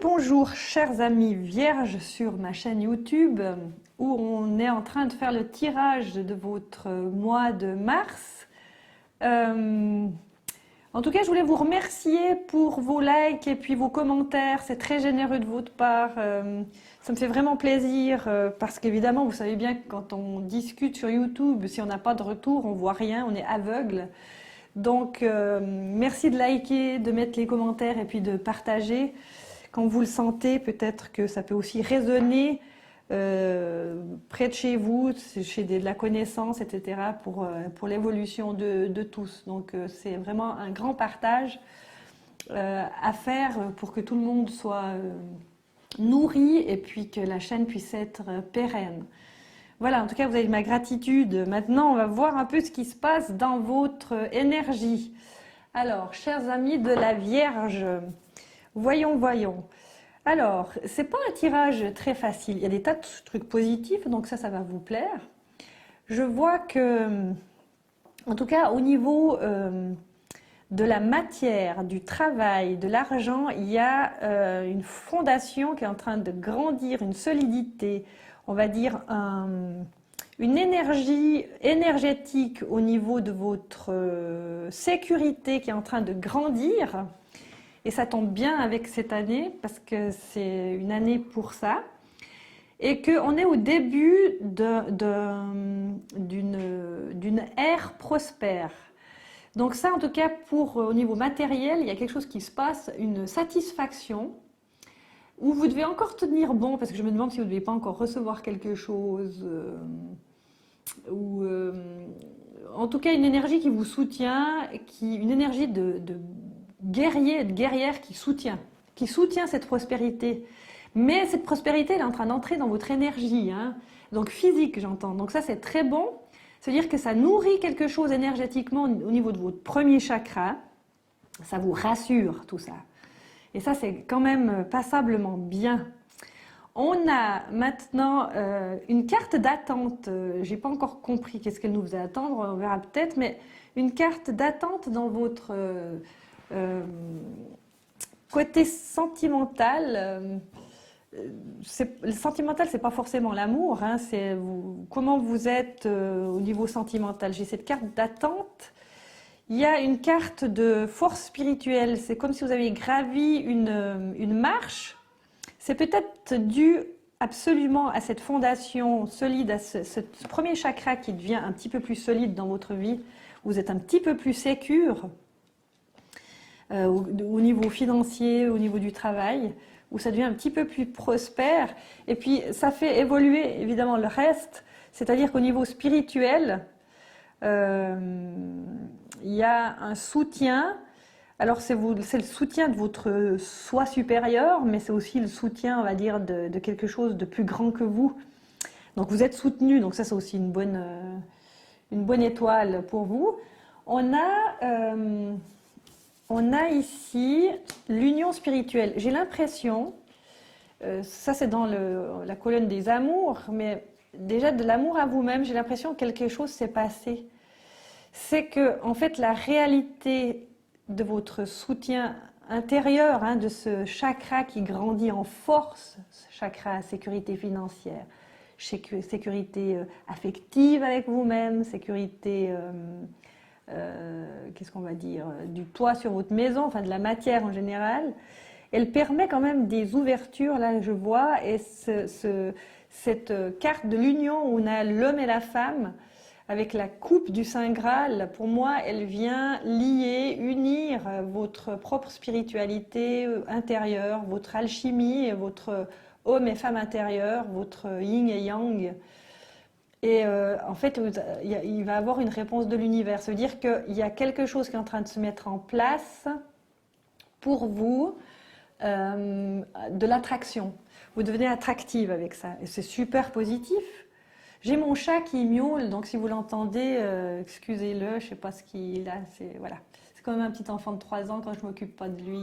bonjour chers amis vierges sur ma chaîne YouTube où on est en train de faire le tirage de votre mois de mars. En tout cas, je voulais vous remercier pour vos likes et puis vos commentaires, c'est très généreux de votre part. Ça me fait vraiment plaisir parce qu'évidemment, vous savez bien que quand on discute sur YouTube, si on n'a pas de retour, on voit rien, on est aveugle. Donc, merci de liker, de mettre les commentaires et puis de partager. Quand vous le sentez, peut-être que ça peut aussi résonner près de chez vous, chez de la connaissance, etc. pour l'évolution de tous. Donc, c'est vraiment un grand partage à faire pour que tout le monde soit nourri et puis que la chaîne puisse être pérenne. Voilà, en tout cas, vous avez ma gratitude. Maintenant, on va voir un peu ce qui se passe dans votre énergie. Alors, chers amis de la Vierge, voyons. Alors, c'est pas un tirage très facile. Il y a des tas de trucs positifs, donc ça va vous plaire. Je vois que, en tout cas, au niveau de la matière, du travail, de l'argent, il y a une fondation qui est en train de grandir, une solidité, on va dire une énergie énergétique au niveau de votre sécurité qui est en train de grandir. Et ça tombe bien avec cette année parce que c'est une année pour ça. Et qu'on est au début d'une ère prospère. Donc ça, en tout cas, au niveau matériel, il y a quelque chose qui se passe, une satisfaction, où vous devez encore tenir bon, parce que je me demande si vous ne devez pas encore recevoir quelque chose, en tout cas une énergie qui vous soutient, une énergie de guerrier, de guerrière qui soutient cette prospérité. Mais cette prospérité, elle est en train d'entrer dans votre énergie, hein, donc physique, j'entends. Donc ça, c'est très bon. C'est-à-dire que ça nourrit quelque chose énergétiquement au niveau de votre premier chakra. Ça vous rassure, tout ça. Et ça, c'est quand même passablement bien. On a maintenant une carte d'attente. J'ai pas encore compris qu'est-ce qu'elle nous faisait attendre, on verra peut-être, mais une carte d'attente dans votre côté sentimental. Le sentimental, c'est pas forcément l'amour, hein, c'est comment vous êtes au niveau sentimental. J'ai cette carte d'attente. Il y a une carte de force spirituelle. C'est comme si vous aviez gravi une marche. C'est peut-être dû absolument à cette fondation solide, à ce premier chakra qui devient un petit peu plus solide dans votre vie. Vous êtes un petit peu plus sécure au niveau financier, au niveau du travail, où ça devient un petit peu plus prospère. Et puis, ça fait évoluer évidemment le reste. C'est-à-dire qu'au niveau spirituel, il y a un soutien. Alors c'est le soutien de votre soi supérieur, mais c'est aussi le soutien, on va dire, de quelque chose de plus grand que vous. Donc vous êtes soutenu, donc ça c'est aussi une bonne étoile pour vous. On a ici l'union spirituelle. J'ai l'impression, ça c'est dans la colonne des amours, mais déjà de l'amour à vous-même, j'ai l'impression que quelque chose s'est passé. C'est que, en fait, la réalité de votre soutien intérieur, hein, de ce chakra qui grandit en force, ce chakra sécurité financière, sécurité affective avec vous-même, sécurité, qu'est-ce qu'on va dire, du toit sur votre maison, enfin de la matière en général, elle permet quand même des ouvertures, là je vois, et cette carte de l'union où on a l'homme et la femme, avec la coupe du Saint Graal, pour moi, elle vient lier, unir votre propre spiritualité intérieure, votre alchimie, votre homme et femme intérieur, votre yin et yang. Et en fait, il va y avoir une réponse de l'univers. Ça veut dire qu'il y a quelque chose qui est en train de se mettre en place pour vous, de l'attraction. Vous devenez attractive avec ça. Et c'est super positif. J'ai mon chat qui miaule, donc si vous l'entendez, excusez-le, je ne sais pas ce qu'il a. Voilà. C'est comme un petit enfant de 3 ans, quand je ne m'occupe pas de lui,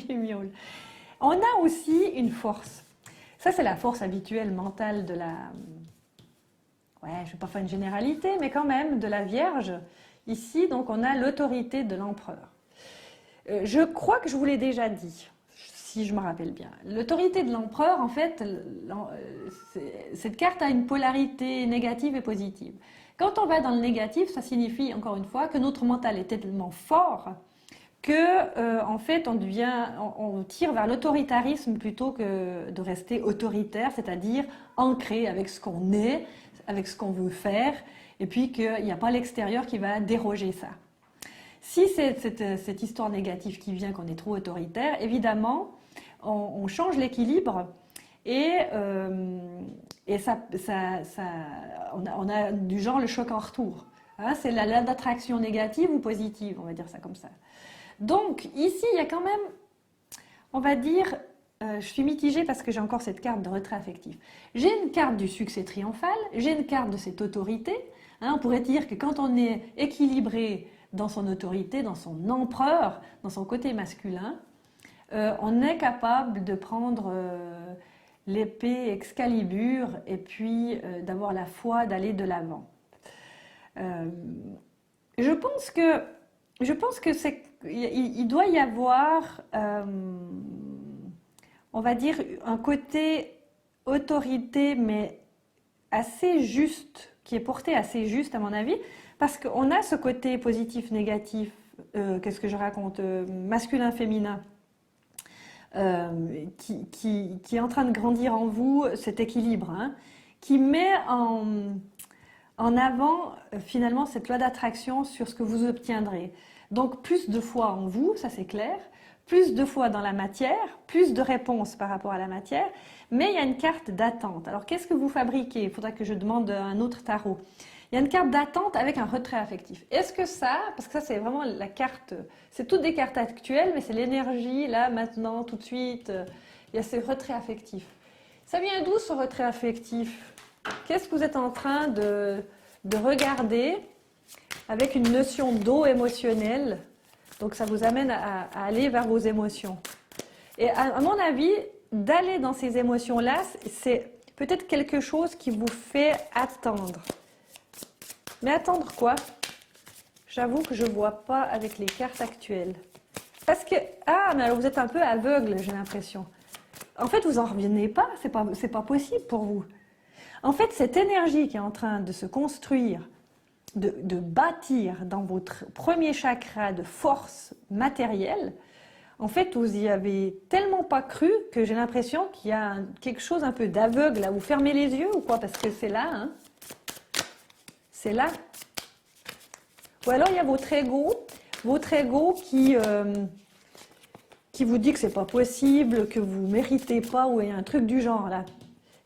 il miaule. On a aussi une force. Ça, c'est la force habituelle mentale de la... Ouais, je ne vais pas faire une généralité, mais quand même, de la Vierge. Ici, donc, on a l'autorité de l'empereur. Je crois que je vous l'ai déjà dit. si je me rappelle bien. L'autorité de l'empereur, en fait, cette carte a une polarité négative et positive. Quand on va dans le négatif, ça signifie, encore une fois, que notre mental est tellement fort que, en fait, on tire vers l'autoritarisme plutôt que de rester autoritaire, c'est-à-dire ancré avec ce qu'on est, avec ce qu'on veut faire, et puis qu'il n'y a pas l'extérieur qui va déroger ça. Si c'est cette histoire négative qui vient qu'on est trop autoritaire, évidemment, on change l'équilibre et on a du genre le choc en retour. Hein, c'est la loi d'attraction négative ou positive, on va dire ça comme ça. Donc ici, il y a quand même, on va dire, je suis mitigée parce que j'ai encore cette carte de retrait affectif. J'ai une carte du succès triomphal, j'ai une carte de cette autorité. Hein, on pourrait dire que quand on est équilibré dans son autorité, dans son empereur, dans son côté masculin, on est capable de prendre l'épée Excalibur et puis d'avoir la foi d'aller de l'avant. Je pense que il doit y avoir, on va dire, un côté autorité, mais assez juste, qui est porté assez juste à mon avis, parce qu'on a ce côté positif-négatif, qu'est-ce que je raconte, masculin-féminin, qui est en train de grandir en vous, cet équilibre, hein, qui met en avant finalement cette loi d'attraction sur ce que vous obtiendrez. Donc plus de foi en vous, ça c'est clair, plus de foi dans la matière, plus de réponses par rapport à la matière, mais il y a une carte d'attente. Alors qu'est-ce que vous fabriquez? Il faudra que je demande un autre tarot. Il y a une carte d'attente avec un retrait affectif. Est-ce que ça, parce que ça c'est vraiment la carte, c'est toutes des cartes actuelles, mais c'est l'énergie, là, maintenant, tout de suite, il y a ce retrait affectif. Ça vient d'où ce retrait affectif? Qu'est-ce que vous êtes en train de regarder avec une notion d'eau émotionnelle? Donc ça vous amène à aller vers vos émotions. Et à mon avis, d'aller dans ces émotions-là, c'est peut-être quelque chose qui vous fait attendre. Mais attendre quoi? J'avoue que je ne vois pas avec les cartes actuelles. Parce que, mais alors vous êtes un peu aveugle, j'ai l'impression. En fait, vous n'en revenez pas, c'est pas possible pour vous. En fait, cette énergie qui est en train de se construire, de bâtir dans votre premier chakra de force matérielle, en fait, vous y avez tellement pas cru que j'ai l'impression qu'il y a quelque chose un peu d'aveugle. Là. Vous fermez les yeux ou quoi? Parce que c'est là, hein? C'est là. Ou alors il y a votre ego qui vous dit que c'est pas possible, que vous méritez pas, ou il y a un truc du genre là.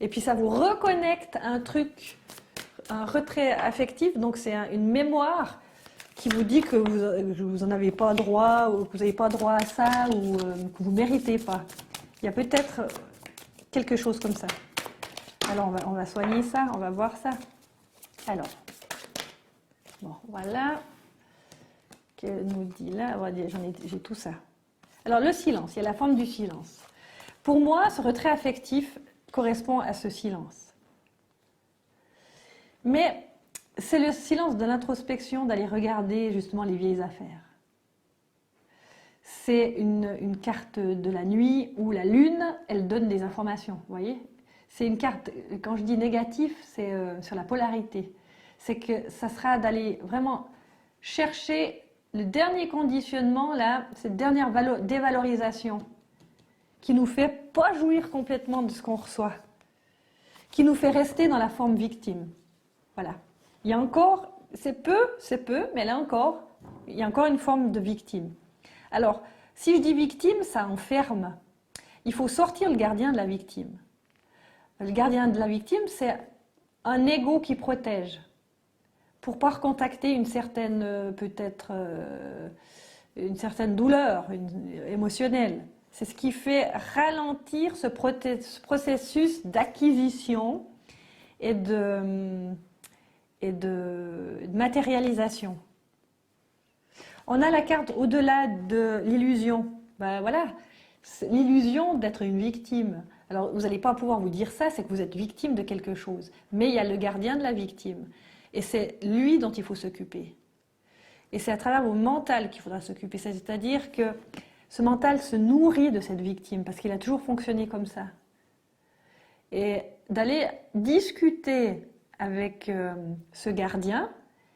Et puis ça vous reconnecte un truc, un retrait affectif, donc c'est une mémoire qui vous dit que vous en avez pas droit, ou que vous n'avez pas droit à ça, ou que vous méritez pas. Il y a peut-être quelque chose comme ça. Alors on va soigner ça, on va voir ça. Alors, bon, voilà. Que nous dit là, j'ai tout ça. Alors le silence, il y a la forme du silence. Pour moi, ce retrait affectif correspond à ce silence. Mais c'est le silence de l'introspection, d'aller regarder justement les vieilles affaires. C'est une carte de la nuit où la lune, elle donne des informations, vous voyez? C'est une carte, quand je dis négatif, c'est sur la polarité. C'est que ça sera d'aller vraiment chercher le dernier conditionnement, là, cette dernière dévalorisation qui nous fait pas jouir complètement de ce qu'on reçoit, qui nous fait rester dans la forme victime. Voilà. Il y a encore, c'est peu, mais là encore, il y a encore une forme de victime. Alors, si je dis victime, ça enferme. Il faut sortir le gardien de la victime. Le gardien de la victime, c'est un ego qui protège pour pas recontacter une certaine, peut-être, une certaine douleur émotionnelle. C'est ce qui fait ralentir ce processus d'acquisition et de matérialisation. On a la carte au-delà de l'illusion. Ben voilà, l'illusion d'être une victime. Alors, vous n'allez pas pouvoir vous dire ça, c'est que vous êtes victime de quelque chose. Mais il y a le gardien de la victime. Et c'est lui dont il faut s'occuper. Et c'est à travers vos mental qu'il faudra s'occuper. C'est-à-dire que Ce mental se nourrit de cette victime parce qu'il a toujours fonctionné comme ça. Et d'aller discuter avec ce gardien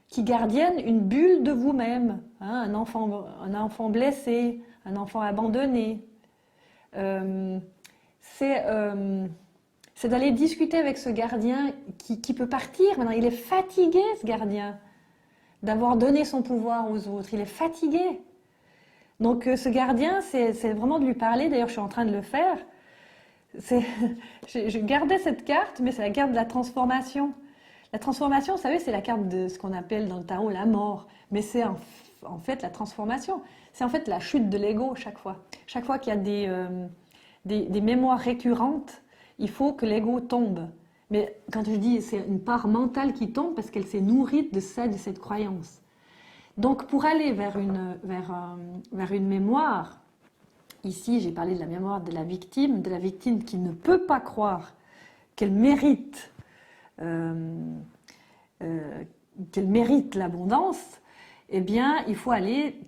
qui gardienne une bulle de vous-même, hein, un enfant blessé, un enfant abandonné. C'est d'aller discuter avec ce gardien qui peut partir. Maintenant, il est fatigué, ce gardien, d'avoir donné son pouvoir aux autres. Il est fatigué. Donc ce gardien, c'est vraiment de lui parler. D'ailleurs, je suis en train de le faire. Je gardais cette carte, mais c'est la carte de la transformation. La transformation, vous savez, c'est la carte de ce qu'on appelle dans le tarot la mort. Mais c'est en fait la transformation. C'est en fait la chute de l'ego chaque fois. Chaque fois qu'il y a des mémoires récurrentes, il faut que l'ego tombe. Mais quand je dis c'est une part mentale qui tombe parce qu'elle s'est nourrie de ça, de cette croyance. Donc pour aller vers une mémoire, ici j'ai parlé de la mémoire de la victime qui ne peut pas croire qu'elle mérite l'abondance, eh bien il faut aller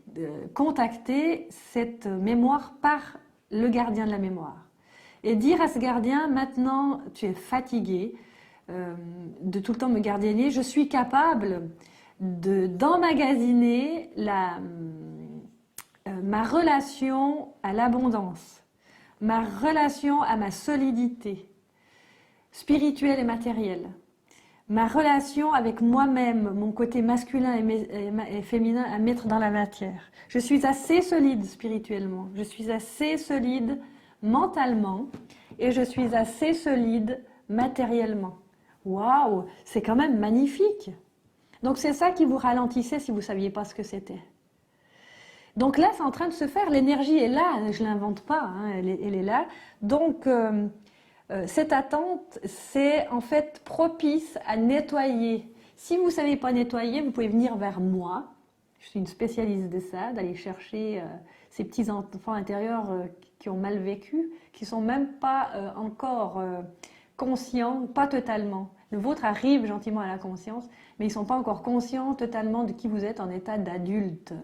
contacter cette mémoire par le gardien de la mémoire. Et dire à ce gardien, maintenant tu es fatigué de tout le temps me gardienner, je suis capable d'emmagasiner ma relation à l'abondance, ma relation à ma solidité spirituelle et matérielle, ma relation avec moi-même, mon côté masculin et féminin à mettre dans la matière. Je suis assez solide spirituellement, je suis assez solide mentalement et je suis assez solide matériellement. Waouh, c'est quand même magnifique! Donc c'est ça qui vous ralentissait si vous ne saviez pas ce que c'était. Donc là, c'est en train de se faire, l'énergie est là, je ne l'invente pas, hein, elle est là. Donc cette attente, c'est en fait propice à nettoyer. Si vous ne savez pas nettoyer, vous pouvez venir vers moi. Je suis une spécialiste de ça, d'aller chercher ces petits enfants intérieurs qui ont mal vécu, qui ne sont même pas encore conscients, pas totalement. Le vôtre arrive gentiment à la conscience, mais ils ne sont pas encore conscients totalement de qui vous êtes en état d'adulte.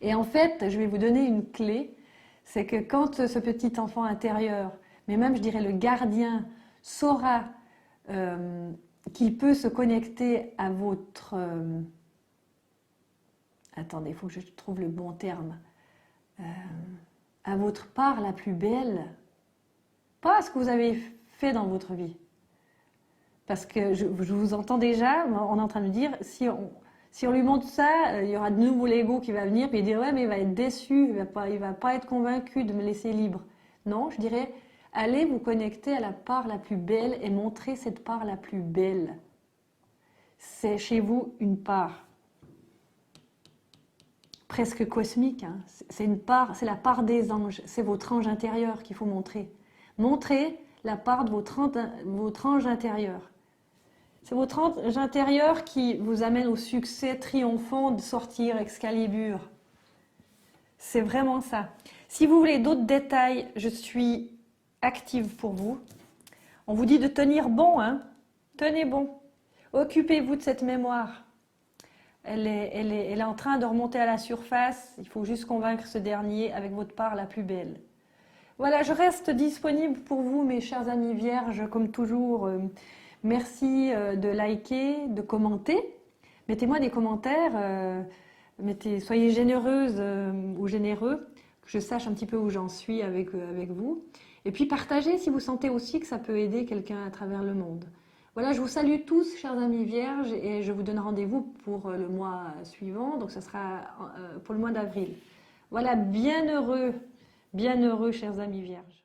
Et en fait, je vais vous donner une clé, c'est que quand ce petit enfant intérieur, mais même je dirais le gardien, saura qu'il peut se connecter à votre... attendez, il faut que je trouve le bon terme. À votre part la plus belle, pas à ce que vous avez fait dans votre vie. Parce que je vous entends déjà, on est en train de dire, si on lui montre ça, il y aura de nouveau l'ego qui va venir, puis il dire ouais mais il va être déçu, il va pas être convaincu de me laisser libre. Non, je dirais, allez vous connecter à la part la plus belle et montrer cette part la plus belle. C'est chez vous une part presque cosmique, hein. C'est la part des anges, c'est votre ange intérieur qu'il faut montrer. Montrez la part de votre ange intérieur. C'est votre ange intérieur qui vous amène au succès triomphant de sortir Excalibur. C'est vraiment ça. Si vous voulez d'autres détails, je suis active pour vous. On vous dit de tenir bon, hein. Tenez bon. Occupez-vous de cette mémoire. Elle est en train de remonter à la surface. Il faut juste convaincre ce dernier avec votre part la plus belle. Voilà, je reste disponible pour vous, mes chers amis vierges, comme toujours. Merci de liker, de commenter. Mettez-moi des commentaires. Soyez généreuses ou généreux, que je sache un petit peu où j'en suis avec vous. Et puis partagez si vous sentez aussi que ça peut aider quelqu'un à travers le monde. Voilà, je vous salue tous, chers amis vierges, et je vous donne rendez-vous pour le mois suivant, donc ce sera pour le mois d'avril. Voilà, bienheureux, chers amis vierges.